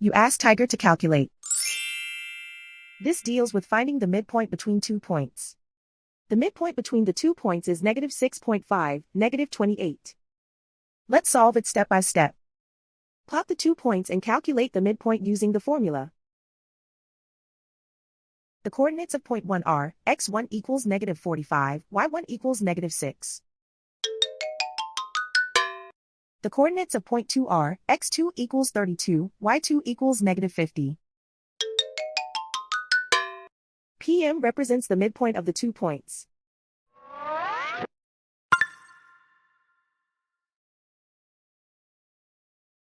You ask Tiger to calculate. This deals with finding the midpoint between 2 points. The midpoint between the 2 points is -6.5, -28. Let's solve it step by step. Plot the 2 points and calculate the midpoint using the formula. The coordinates of point 1 are, x1 equals -45, y1 equals -6. The coordinates of point 2 are, x2 equals 32, y2 equals -50. PM represents the midpoint of the 2 points.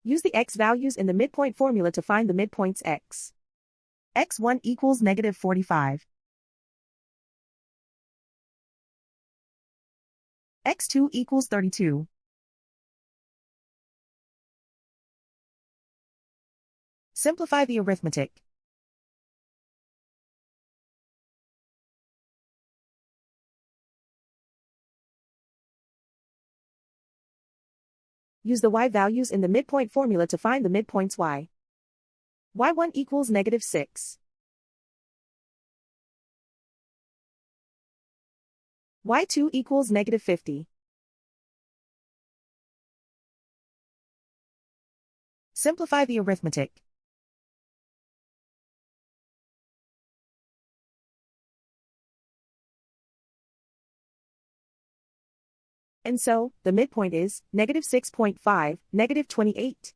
Use the x values in the midpoint formula to find the midpoints x. x1 equals -45. x2 equals 32. Simplify the arithmetic. Use the y values in the midpoint formula to find the midpoints y. y1 equals -6. y2 equals -50. Simplify the arithmetic. And so, the midpoint is -6.5, -28.